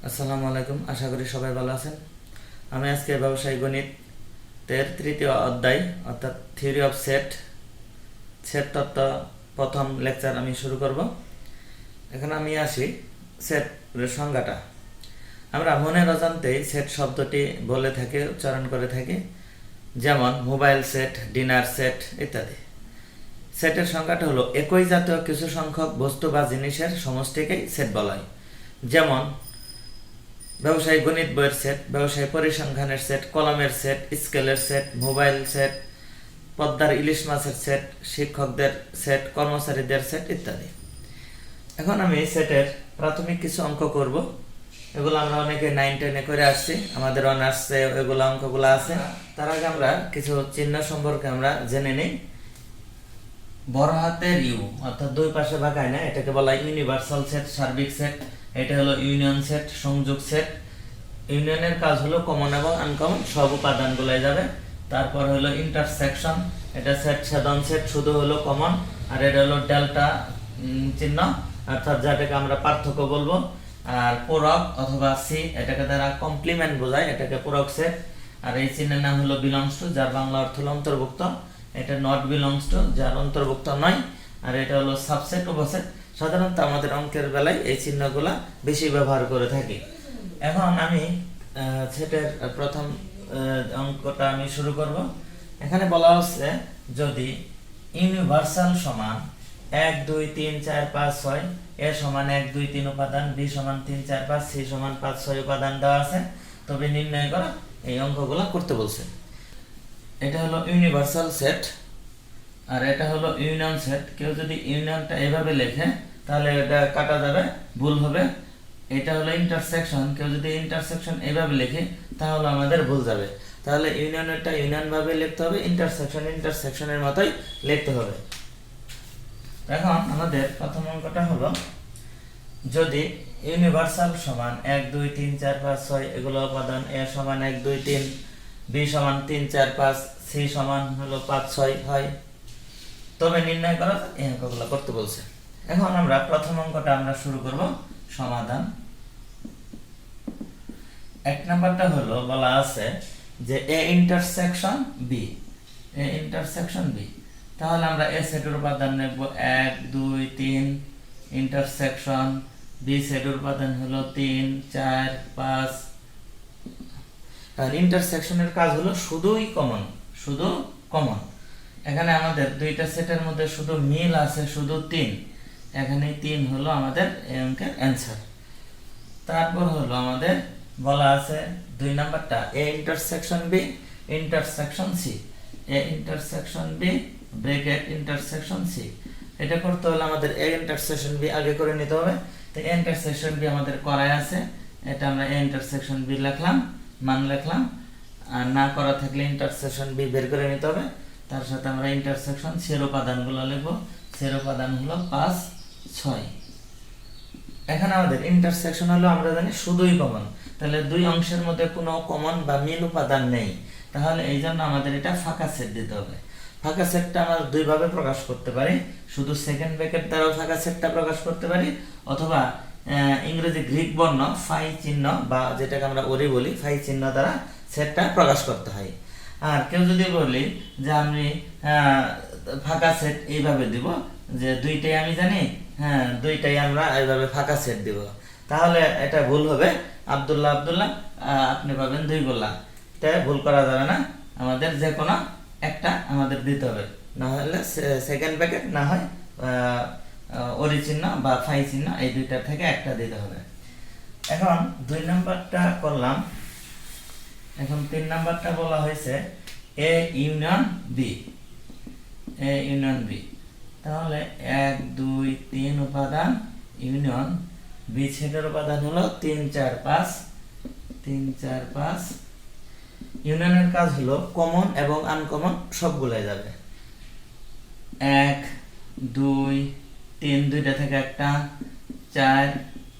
আসসালামু আলাইকুম, আশা করি সবাই ভালো আছেন। আমি আজকে ব্যবসায়িক গণিতের তৃতীয় অধ্যায় অর্থাৎ থিওরি অফ সেট তত্ত্ব প্রথম লেকচার আমি শুরু করব। এখন আমি আসি সেটের সংজ্ঞাটা। আমরা মনের অজান্তেই সেট শব্দটি বলে থাকি, উচ্চারণ করে থাকি, যেমন মোবাইল সেট, ডিনার সেট ইত্যাদি। সেটের সংজ্ঞাটা হলো একই জাতীয় কিছু সংখ্যক বস্তু বা জিনিসের সমষ্টিকেই সেট বলা হয়। যেমন ব্যবসায়িক গণিত বইয়ের সেট, ব্যবসায়ী পরিসংখ্যানের সেট, কলমের সেট, স্কেলের সেট, মোবাইল সেট, পদ্মার ইলিশ মাছের সেট, শিক্ষকদের সেট, কর্মচারীদের সেট ইত্যাদি। এখন আমি সেটের প্রাথমিক কিছু অঙ্ক করব। এগুলো আমরা অনেকে 9-10-এ করে আসছি, আমাদের অনার্সে এগুলো অঙ্কগুলো আছে। তার আগে আমরা কিছু চিহ্ন সম্পর্কে আমরা জেনে নিই। বড় হাতের ইউ অর্থাৎ দুই পাশে বাঁকায় না, এটাকে বলা হয় ইউনিভার্সাল সেট, সার্বিক সেট। এটা হলো ইউনিয়ন সেট, সংযোগ সেট। ইউনিয়নের কাজ হলো কমন এবং আনকমন সব উপাদানগুলো যাবে। তারপর হলো ইন্টারসেকশন, এটা সেট ছেদন সেট, শুধু হলো কমন। আর এটা হলো ডেল্টা চিহ্ন, অর্থাৎ যেটাকে আমরা পার্থক্য বলবো। আর পূরক অথবা সি, এটাকে দ্বারা কমপ্লিমেন্ট বোঝায়, এটাকে পূরক সেট। আর এই চিহ্নের নাম হলো বিলংস টু, যার বাংলা অর্থ হলো অন্তর্ভুক্ত। এটা নট বিলংস টু, যার অন্তর্ভুক্ত নয়। আর এটা হলো সাবসেট, উপসেট। সাধারণত আমাদের অঙ্কের বেলায় এই চিহ্নগুলা বেশি ব্যবহার করে থাকি। এখন আমি সেটের প্রথম অঙ্কটা আমি শুরু করব। এখানে বলা হচ্ছে যদি ইউনিভার্সাল সমান 1 2 3 4 5 6, এ সমান 1 2 3 উপাদান, বি সমান 3 4 5, সি সমান 5 6 উপাদান দেওয়া আছে, তবে নির্ণয় করা এই অঙ্কগুলো করতে বলছে। এটা হলো ইউনিভার্সাল সেট আর এটা হলো ইউনিয়ন সেট। কেউ যদি ইউনিয়নটা এভাবে লেখে তাহলে এটা কাটা যাবে, ভুল হবে। এটা হলো ইন্টারসেকশন, কেউ যদি ইন্টারসেকশন এভাবে লেখে তাহলে আমাদের ভুল যাবে। তাহলে ইউনিয়নেরটা ইউনিয়ন ভাবে লিখতে হবে, ইন্টারসেকশন ইন্টারসেকশনের মতোই লিখতে হবে। এখন আমাদের প্রথম অঙ্কটা হলো যদি ইউনিভার্সাল সমান 1 2 3 4 5 6 এগুলো উপাদান, এ সমান 1 2 3, বি সমান 3 4 5, সি সমান হলো 5 6 হয়, তবে নির্ণয় করা এই অঙ্কগুলো করতে বলছে। এখন আমরা প্রথম অঙ্কটা আমরা শুরু করব সমাধান। 1 নাম্বারটা হলো বলা আছে যে A intersection B, A intersection B. তাহলে আমরা এ সেটের উপাদান নেব 1 2 3, ইন্টারসেকশন বি সেটের উপাদান হলো 3 4 5। আর ইন্টারসেকশনের কাজ হলো শুধুই কমন, শুধু কমন। এখানে আমাদের দুইটা সেটের মধ্যে শুধু মিল আছে শুধু 3, এখানে 3 হলো আমাদের এই অঙ্কের অ্যান্সার। তারপর হলো আমাদের বলা আছে 2 নাম্বারটা A intersection B intersection C, A intersection B bracket intersection C. এটা করতে হলে আমাদের এ ইন্টারসেকশন বি আগে করে নিতে হবে। তো এ ইন্টারসেকশন বি আমাদের করাই আছে, এটা আমরা এ ইন্টারসেকশন বি লিখলাম, মান লিখলাম। আর না করা থাকলে ইন্টারসেকশন বি বের করে নিতে হবে। তার সাথে আমরা ইন্টারসেকশন সি এর উপাদানগুলো লিখব। সি এর উপাদান হলো 5 6। এখন আমাদের ইন্টারসেকশন হলো আমরা জানি শুধুই কমন, তাহলে দুই অংশের মধ্যে কোনো কমন বা মিল উপাদান নেই, তাহলে এই জন্য আমাদের এটা ফাঁকা সেট দিতে হবে। ফাঁকা সেটটা আমরা দুই ভাবে প্রকাশ করতে পারি, শুধু সেকেন্ড ব্র্যাকেট দ্বারাও ফাঁকা সেটটা প্রকাশ করতে পারি, অথবা ইংরেজি গ্রিক বর্ণ ফাই চিহ্ন বা যেটাকে আমরা ওরি বলি ফাই চিহ্ন দ্বারা সেটটা প্রকাশ করতে হয়। আর কেউ যদি বলি যে আমি ফাঁকা সেট এইভাবে দিব, যে দুইটাই আমি জানি, হ্যাঁ দুইটাই আমরা এইভাবে ফাঁকা সেট দিব, তাহলে এটা ভুল হবে। আব্দুল্লাহ আব্দুল্লাহ আপনি পাবেন 2 গোলা, তাই ভুল করা যাবে না, আমাদের যে কোনো একটা আমাদের দিতে হবে, না হলে সেকেন্ড ব্র্যাকেট না হয় ওরি চিহ্ন বা ফাই চিহ্ন, এই দুইটা থেকে একটা দিতে হবে। এখন 2 নাম্বারটা করলাম। এখন 3 নাম্বারটা বলা হয়েছে A union B, A union B. তাহলে 1 2 3 উপাদান ইউনিয়ন বি সেটের উপাদান হলো 3 4 5, 3 4 5। ইউনিয়নের কাজ হলো কমন এবং আনকমন সবগুলাই যাবে। 1 2 3 দুইটা থেকে একটা, 4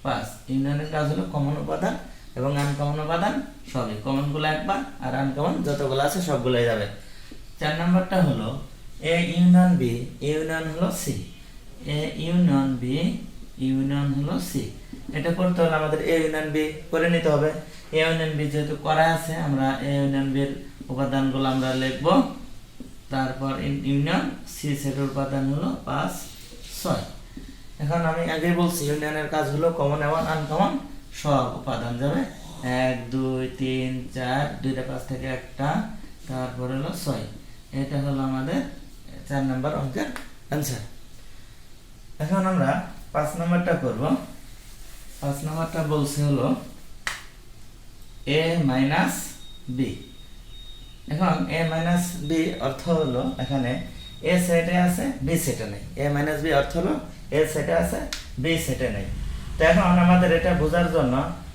5। ইউনিয়নের কাজ হলো কমন উপাদান এবং আনকমন উপাদান সবই, কমন গুলো একবার আর আনকমন যতগুলো আছে সবগুলাই যাবে। 4 নাম্বারটা হলো এ ইউনিয়ন বি, ইউনিয়ন হলো C, A union B union হলো সি। এটা করতে হলে আমাদের এ ইউনিয়ন বি করে নিতে হবে। এ ইউনিয়ন বি যেহেতু করা আছে, আমরা এ ইউনিয়ন বির উপাদানগুলো আমরা লিখব। তারপর ইউনিয়ন সি সেটের উপাদান হলো 5 6। এখন আমি আগেই বলছি ইউনিয়নের কাজ হলো কমন এবং আনকমন সব উপাদান যাবে 1 2 3 4, দুইটা 5 থেকে একটা, তারপর হলো 6। এটা হলো আমাদের 4 নম্বর অঙ্কের आंसर। এখন আমরা 5 নম্বরটা করব। 5 নম্বরটা বলছে হলো a মাইনাস b। এখন a মাইনাস b অর্থ হলো এখানে a সেটে আছে b সেটে নেই। a মাইনাস b অর্থ হলো a সেটে আছে b সেটে নেই। তো এখন আমাদের এটা বোঝার জন্য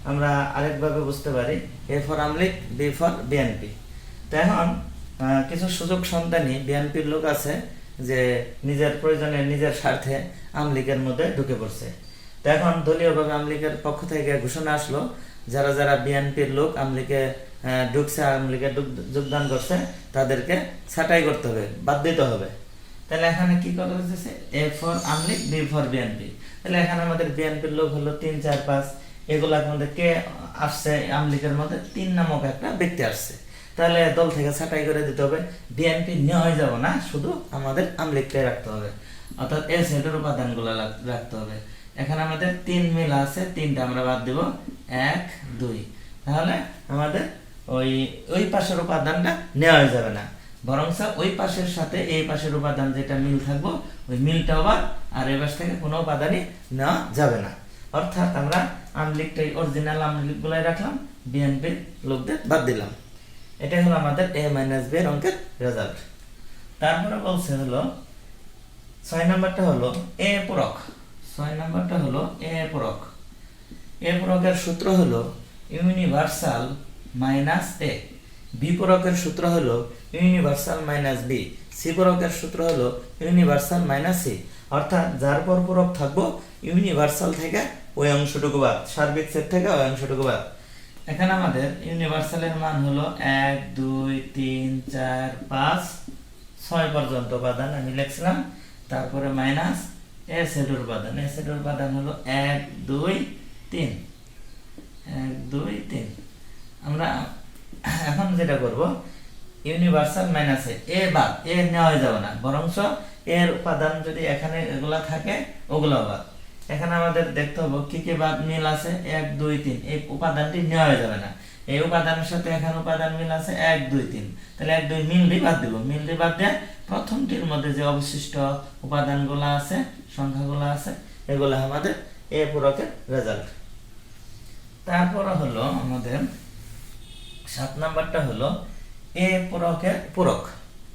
আমরা আরেকভাবে বুঝতে পারি a ফর আমলিক b ফর বিএনপি। তো এখন কিছু সুযোগ সন্ধানী বিএনপির লোক আছে যে নিজের প্রয়োজনে নিজের স্বার্থে আমলিগের মধ্যে ঢুকে পড়ছে। তো এখন দলীয়ভাবে আমলিগের পক্ষ থেকে ঘোষণা আসলো যারা যারা বিএনপির লোক আমলিগে ঢুকছে, আমলিগে যোগদান করছে, তাদেরকে ছাঁটাই করতে হবে, বাদ দিতে হবে। তাহলে এখানে কি করা হচ্ছে a for Awami League b for BNP. তাহলে এখানে আমাদের বিএনপির লোক হলো 3 4 5, এগুলার মধ্যে কে আসছে আমলিগের মধ্যে 3 নামক একটা ব্যক্তি আসছে। তাহলে দল থেকে ছাঁটাই করে দিতে হবে, বিএনপি নিয়ে হয়ে যাব না, শুধু আমাদের আমলিগটাই রাখতে হবে, অর্থাৎ এ সেটের উপাদানগুলো রাখতে হবে। এখানে আমাদের 3 মিল আছে, 3টা আমরা বাদ দেব 1 2। তাহলে আমাদের ওই পাশের উপাদানটা নেওয়া হয়ে যাবে না, বরং ওই পাশের সাথে এই পাশের উপাদান যেটা মিল থাকবো ওই মিলটাও বাদ, আর এই পাশ থেকে কোনো উপাদানই নেওয়া যাবে না। অর্থাৎ আমরা আমলিগটাই অরিজিনাল আমলিগগুলাই রাখলাম, বিএনপির লোকদের বাদ দিলাম। এটাই হলো আমাদের a মাইনাস b এর অঙ্কের রেজাল্ট। তারপরে বলছে হলো 6 নাম্বারটা হলো a পূরক। 6 নাম্বারটা হলো a পূরক। a পূরকের সূত্র হলো ইউনিভার্সাল মাইনাস a। b পূরকের সূত্র হলো ইউনিভার্সাল মাইনাস b। c পূরকের সূত্র হলো ইউনিভার্সাল মাইনাস c। অর্থাৎ যার পর পূরক থাকবো ইউনিভার্সাল থেকে ওই অংশটুকু বাদ, সার্বিক সেট থেকে ওই অংশটুকু বাদ। এখানে আমাদের ইউনিভার্সালের মান হলো 1 2 3 4 5 6 পর্যন্ত উপাদান আমি লিখছিলাম। তারপরে মাইনাস এ সেটের উপাদান, এ সেটের উপাদান হলো 1 2 3 1 2 3। আমরা এখন যেটা করব ইউনিভার্সাল মাইনাসে এ বাদ, এ নেওয়া হয়ে যাবে না, বরংস এর উপাদান যদি এখানে এগুলা থাকে ওগুলো বাদ। এখানে আমাদের দেখতে হবে কি কি বাদ মিল আছে 1 2 3, এই উপাদানটি নেওয়া হয়ে যাবে না। এই উপাদানের সাথে এখানে উপাদান মিল আছে 1 2 3, তাহলে 1 2 মিলটি বাদ দিব। মিলটি বাদ দিয়ে প্রথমটির মধ্যে যে অবশিষ্ট উপাদানগুলো আছে, সংখ্যাগুলো আছে, এগুলো আমাদের এ পূরকের রেজাল্ট। তারপর হলো আমাদের 7 নাম্বারটা হলো এ পূরকের পূরক।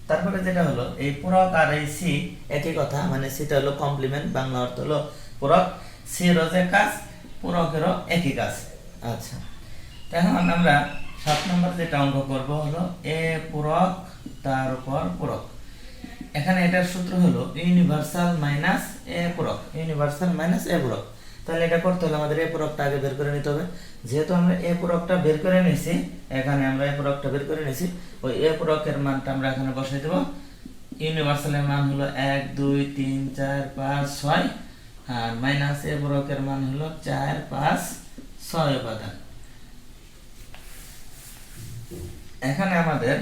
তারপরে যেটা হলো এই পূরক আর এই সি একই কথা, মানে সিটা হলো কমপ্লিমেন্ট, বাংলা অর্থ হলো পূরক। সিরও যে কাজ পূরকেরও একই কাজ। আচ্ছা, এখন আমরা 7 নম্বর যেটা অঙ্ক করব হলো এ পূরক তার উপর পূরক। এখানে এটার সূত্র হলো ইউনিভার্সাল মাইনাস এ পূরক, ইউনিভার্সাল মাইনাস এ পূরক। তাহলে এটা করতে হলে আমাদের এ পূরকটা আগে বের করে নিতে হবে। যেহেতু আমরা এ পূরকটা বের করে নিয়েছি, এখানে আমরা এ পূরকটা বের করে নিয়েছি, ওই এ পূরকের মানটা আমরা এখানে বসাই দেব। ইউনিভার্সালের মান হলো 1 2 3 4 5 6, আর মাইনাস এ পূরকের মান হলো 4 5 6 উপাদান। এখানে আমাদের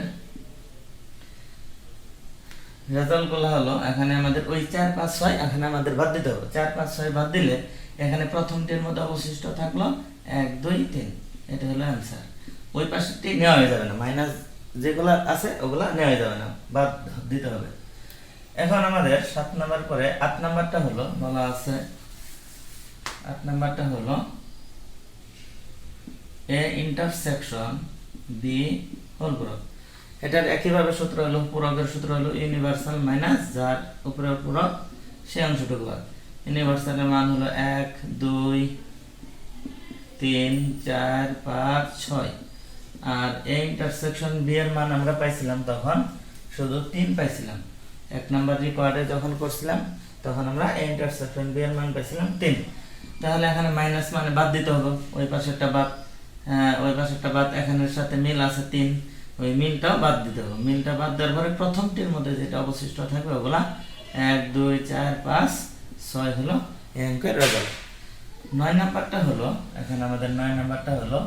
রেজাল্টগুলো হলো এখানে আমাদের ওই 4 5 6 এখানে আমাদের বাদ দিতে হবে। 4 5 6 বাদ দিলে এখানে প্রথমটির মধ্যে অবশিষ্ট থাকলো 1 2 3, এটা হলো आंसर। ওই পাশেরটি নেওয়া হয়ে যাবে না, মাইনাস যেগুলো আছে ওগুলা নেওয়া হয়ে যাবে না, বাদ দিতে হবে। এখন আমাদের 7 নাম্বার পরে 8 নাম্বারটা হলো বলা আছে, 8 নাম্বারটা হলো এ ইন্টারসেকশন বি হোল পূরক। এটার একইভাবে সূত্র হলো পূরকের সূত্র হলো ইউনিভার্সাল মাইনাস যার উপরে পূরক সেই অংশটুকু বাদ। ইউনিভার্সালের মান হলো 1 2 3 4 5 6, আর এই ইন্টারসেকশন বি এর মান আমরা পাইছিলাম তখন শুধু 3 পাইছিলাম। 1 নাম্বার রিকোয়ার্ডে যখন করছিলাম তখন আমরা এই ইন্টারসেকশন বি এর মান পাইছিলাম 3। তাহলে এখানে মাইনাস মানে বাদ দিতে হবে, ওই পাশেরটা বাদ, ওই পাশেরটা বাদ, এখানের সাথে মিল আছে 3, ওই মিলটাও বাদ দিতে হবে। মিলটা বাদ দেওয়ার পরে প্রথমটির মধ্যে যেটা অবশিষ্ট থাকবে ওগুলা 1 2 4 5 6 হলো এই অঙ্কের রেজাল্ট। 9 নাম্বারটা হলো, এখানে আমাদের 9 নাম্বারটা হলো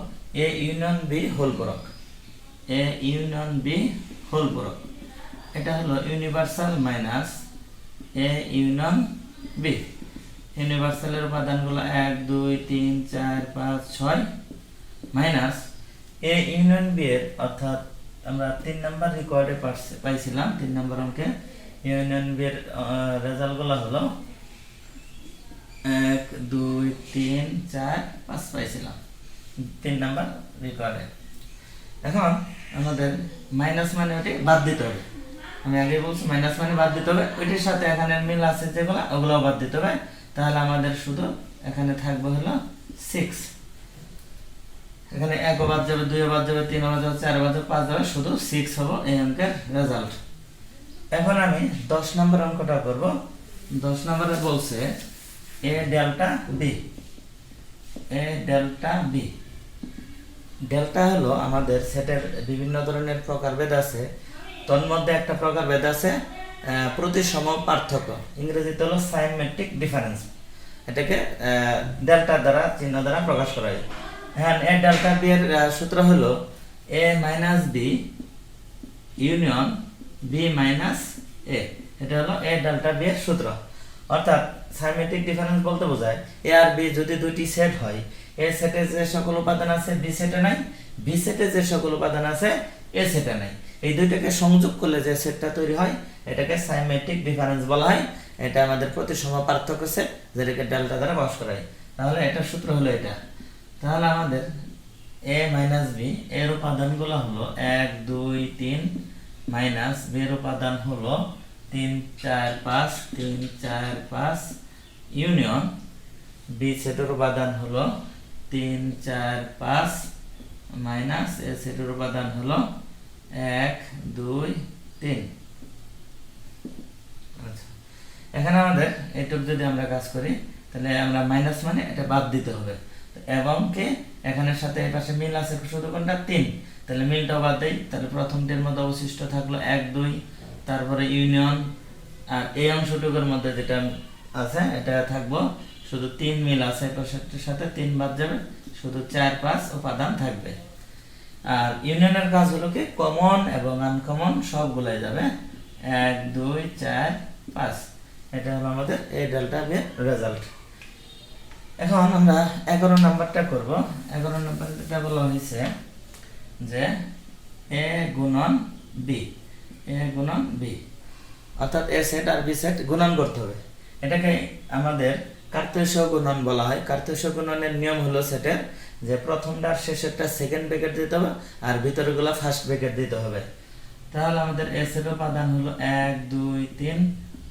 এ ইউনিয়ন বি হোল করক। এ ইউনিয়ন বি হোল করক, এটা হলো universal minus a union b. ইউনিভার্সালের উপাদানগুলো 1 2 3 4 5 6 মাইনাস এ ইউনিয়ন বি এর, অর্থাৎ আমরা 3 নাম্বার রিকোয়ার্ডে পাইছিলাম 3 নাম্বার অঙ্কে ইউনিয়ন বি এর রেজাল্টগুলো হলো 1 2 3 4 5 পাইছিলাম 3 নাম্বার রিকোয়ার্ডে। এখন আমাদের মাইনাস মানে ওটি বাদ দিতে হবে। আমি আগে বলছি মাইনাস মানে বাদ দিতে হবে, ওইটির সাথে এখানে মিল আছে যেগুলো ওগুলোও বাদ দিতে হবে। তাহলে আমাদের শুধু এখানে থাকবে হলো 6। এখানে 1 বাদ যাবে, 2 বাদ যাবে, 3 বাদ যাবে, 4 বাদ যাবে, 5 যাবে, শুধু 6 হবে এই অঙ্কের রেজাল্ট। এখন আমি 10 নম্বর অঙ্কটা করব। 10 নম্বরে বলছে A delta B. A delta B, delta হলো আমাদের সেটের বিভিন্ন ধরনের প্রকারভেদ আছে, তন্মধ্যে একটা প্রকারভেদ আছে প্রতিসম পার্থক্য, ইংরেজিতে হলো সাইমেট্রিক ডিফারেন্স। এটাকে ডেল্টা দ্বারা, চিহ্ন দ্বারা প্রকাশ করা হয়। হ্যাঁ, এ ডেল্টা বি এর সূত্র হলো a minus b union b minus a. এটা হলো এ ডেল্টা বি এর সূত্র। অর্থাৎ সাইমেট্রিক ডিফারেন্স বলতে বোঝায় এ আর বি যদি দুইটি সেট হয়, এ সেটে যে সকল উপাদান আছে বি সেটে নাই, বি সেটে যে সকল উপাদান আছে এ সেটে নাই, এই দুইটাকে সংযোগ করলে যে সেটটা তৈরি হয় এটাকে সাইমেট্রিক ডিফারেন্স বলা হয়। এটা আমাদের প্রতিসম পার্থক্য সেট, যেটাকে ডেল্টা দ্বারা প্রকাশ করা হয়। তাহলে এটার সূত্র হলো এটা। তাহলে আমাদের এ মাইনাস বি এর উপাদানগুলো হলো 1 2 3 মাইনাস বি এর উপাদান হলো 3 4 5 3 4 5 ইউনিয়ন বি সেটের উপাদান হলো 3 4 5 মাইনাস এ সেটের উপাদান হলো 1 2 3। আচ্ছা, এখানে আমাদের এইটুকু যদি আমরা কাজ করি তাহলে আমরা মাইনাস মানে এটা বাদ দিতে হবে, এবং কে এখানের সাথে এই পাশে মিল আছে শুধু কোনটা 3, তাহলে মিলটা বাদ দেই। তাহলে প্রথমটির মধ্যে অবশিষ্ট থাকলো 1 2, তারপরে ইউনিয়ন, আর এই অংশটুকুর মধ্যে যেটা আছে এটা থাকবো শুধু 3 মিল আছে, পাশেরটির সাথে 3 বাদ যাবে, শুধু 4 5 উপাদান থাকবে। আর ইউনিয়নের কাজ হলো কি কমন এবং আনকমন সবগুলাই যাবে, 1 2 4 5। এটা হলো আমাদের এই ডেল্টা বি এর রেজাল্ট। এখন আমরা 11 নাম্বারটা করব। 11 নাম্বারটা বলা হয়েছে যে এ গুণন বি। এ গুণন বি, অর্থাৎ এ সেট আর বি সেট গুণন করতে হবে। এটাকে আমাদের কার্তেশীয় গুণন বলা হয়। কার্তেশীয় গুণনের নিয়ম হলো সেটের যে প্রথমটা আর শেষেরটা সেকেন্ড ব্র্যাকেট দিতে হবে, আর ভিতরেগুলো ফার্স্ট ব্র্যাকেট দিতে হবে। তাহলে আমাদের এ সেটের উপাদান হলো 1 2 3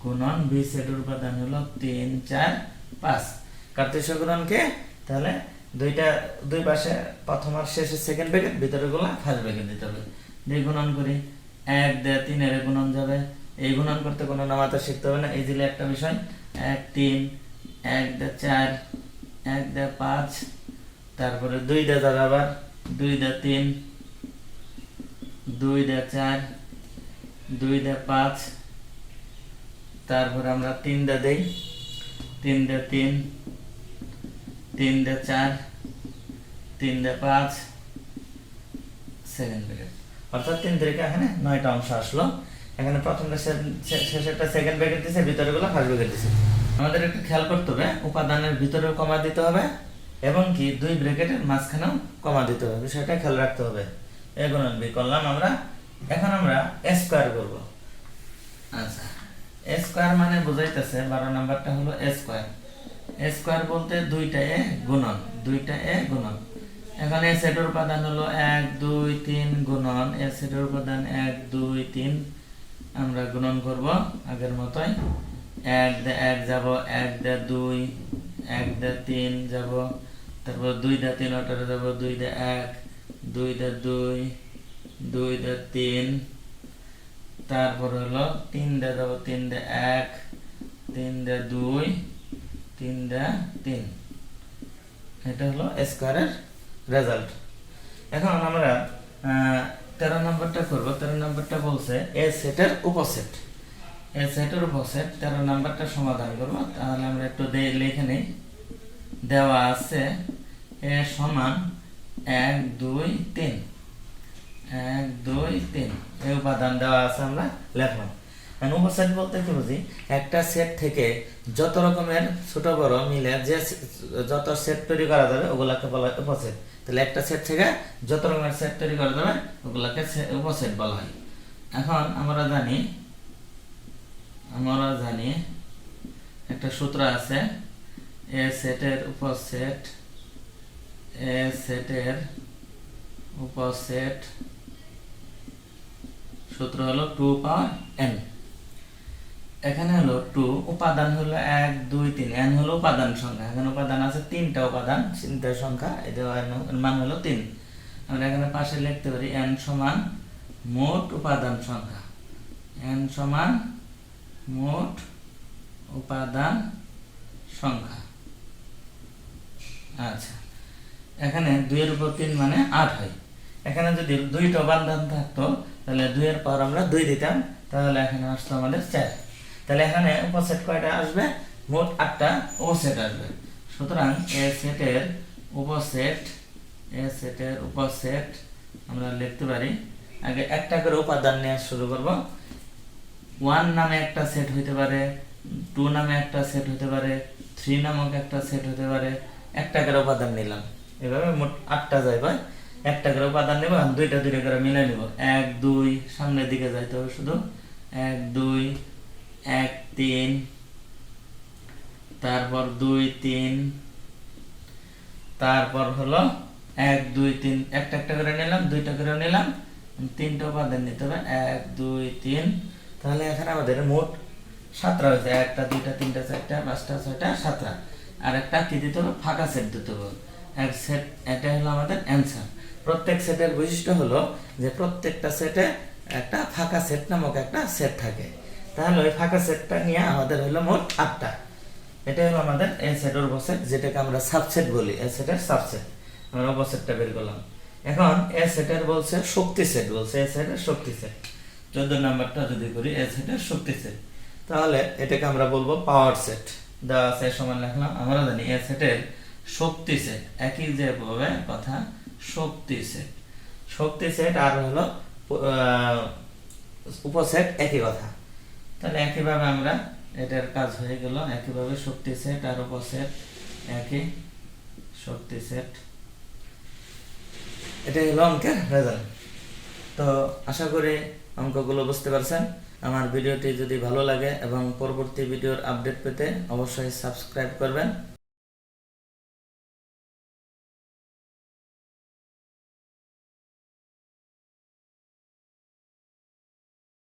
গুণন বি সেটের উপাদান হলো 3 4 5। কার্তেশীয় গুণনকে তাহলে দুই পাশে প্রথম আর শেষে সেকেন্ড ব্র্যাকেট, ভিতরেগুলো ফার্স্ট ব্র্যাকেট দিতে হবে। দিয়ে গুণন করি, 1 দিয়ে 3 এর গুণন যাবে। এই গুণন করতে কোনো নামাতা শিখতে হবে না, ইজিলি একটা বিষয়। 1 3 1 দিয়ে 4 1 দিয়ে 5, তারপরে 2 দিয়ে যাবে, আবার 2 দিয়ে 3 2 দিয়ে 4 2 দিয়ে 5, তারপরে আমরা 3 দিয়ে দেই, 3 দিয়ে 3 3 দিয়ে 4 3 দিয়ে 5 সেকেন্ড ব্র্যাকেট। অর্থাৎ 3 থেকে এখানে 9টা অংশ আসলো। এখানে প্রথমটা শেষেরটা সেকেন্ড ব্র্যাকেট দিয়েছে, ভিতরেগুলো ফার্স্ট ব্র্যাকেট দিয়েছে। আমাদের একটু খেয়াল করতে হবে, উপাদানের ভিতরেও কমা দিতে হবে এবং কি 2 ব্র্যাকেটের মাঝখানেও কমা দিতে হবে, বিষয়টা খেয়াল রাখতে হবে। এ গুণন বি করলাম আমরা। এখন আমরা এ স্কয়ার করব। আচ্ছা, এ স্কয়ার মানে বোঝাইতেছে 12 নাম্বারটা হলো এ স্কয়ার। এ স্কয়ার বলতে 2টা এ গুণন, 2টা এ গুণন। এখানে এ সেটের উপাদান হলো 1 2 3 গুণন এ সেটের উপাদান 1 2 3। আমরা গুণন করব আগের মতোই, 1 দিয়ে 1 যাব, 1 দিয়ে 2 1 দিয়ে 3 যাব, তারপর 2 দিয়ে 3 ওটারে যাব, 2 দিয়ে 1 2 দিয়ে 2 2 দিয়ে 3, তারপর হলো 3 দিয়ে যাব, 3 দিয়ে 1 3 দিয়ে 2 3 দিয়ে 3। এটা হলো স্কয়ারের রেজাল্ট। এখন আমরা 13 নম্বরটা করব। 13 নম্বরটা বলছে এ সেটের উপসেট। এ এ সেটের উপসেট 13 নাম্বারটা সমাধান করব। তাহলে আমরা একটু লিখে নিই। দেওয়া আছে এ সমান 1 2 3 1 2 3 এই উপাদান দেওয়া আছে, আমরা লিখলাম। এখন উপসেট বলতে কি বুঝি, একটা সেট থেকে যত রকমের ছোট বড় মিলে যে যত সেট তৈরি করা যাবে ওগুলাকে বলা হয় উপসেট। তাহলে একটা সেট থেকে যত রকমের সেট তৈরি করা যাবে ওগুলাকে উপসেট বলা হয়। এখন আমরা জানি একটা সূত্র আছে, এ সেটের উপসেট সূত্র হলো 2 পাওয়ার n। এখানে হলো 2, উপাদান হলো 1 2 3, n হলো উপাদান সংখ্যা। এখানে উপাদান আছে 3টা উপাদান, 3টা সংখ্যা, এদের মান হলো 3। আমরা এখানে পাশে লিখতে পারি n সমান মোট উপাদান সংখ্যা, n সমান মোট উপাদান সংখ্যা। আচ্ছা, এখানে 2 এর উপর 3 মানে 8 হয়। এখানে যদি 2টা উপাদান থাকতো তাহলে 2 এর পর আমরা 2 দিতাম, তাহলে এখানে আসতো আমাদের 4। তাহলে এখানে উপসেট কয়টা আসবে? মোট 8টা উপসেট আসবে। সুতরাং এ সেটের উপসেট আমরা লিখতে পারি, আগে একটা করে উপাদান নিয়ে শুরু করব। 1 নামে একটা সেট হইতে পারে, 2 নামে একটা সেট হতে পারে, 3 নামক একটা সেট হতে পারে। একটা করে উপাদান নিলাম, এভাবে মোট 8টা যাইবে। একটা করে উপাদান নেব, আর দুইটা করে মিলাই নেব। 1 2 সামনের দিকে যাইতে হবে শুধু, 1 2 1 3, তারপর 2 3, তারপর হলো 1 2 3, একটা করে নিলাম, দুইটা করে নিলাম, 3টা উপাদান নিতে হবে, 1 2 3। তাহলে এখানে আমাদের মোট 7টা হয়েছে, 1টা 2টা 3টা 4টা 5টা 6টা 7টা। আর একটা কি দিতে হবে? ফাঁকা সেট দিতে হবে, এক সেট। এটা হলো আমাদের অ্যান্সার। প্রত্যেক সেটের বৈশিষ্ট্য হলো যে প্রত্যেকটা সেটে একটা ফাঁকা সেট নামক একটা সেট থাকে। তাহলে ওই ফাঁকা সেটটা নিয়ে আমাদের হলো মোট 8টা। এটা হলো আমাদের এই সেটের উপসেট, যেটাকে আমরা সাবসেট বলি। এই সেটের সাবসেট আমরা উপসেটটা বের করলাম। এখন এই সেটের বলছে শক্তি সেট, বলছে এই সেটের শক্তি সেট। 14 নাম্বারটা যদি করি এই সেটের শক্তি সেট, তাহলে এটাকে আমরা বলবো পাওয়ার সেট। দেওয়া আছে সমান লিখলাম। আমরা জানি এই সেটের শক্তি সেট, একই যে ভাবে কথা, শক্তি সেট আর হলো উপসেট একই কথা। তাহলে একইভাবে আমরা এটার কাজ হয়ে গেল। একইভাবে শক্তি সেট আর উপসেট একই, শক্তি সেট। এটাই হলো অঙ্কের রেজাল্ট। তো আশা করি অঙ্কগুলো বুঝতে পারছেন। আমার ভিডিওটি যদি ভালো লাগে এবং পরবর্তী ভিডিওর আপডেট পেতে অবশ্যই সাবস্ক্রাইব করবেন।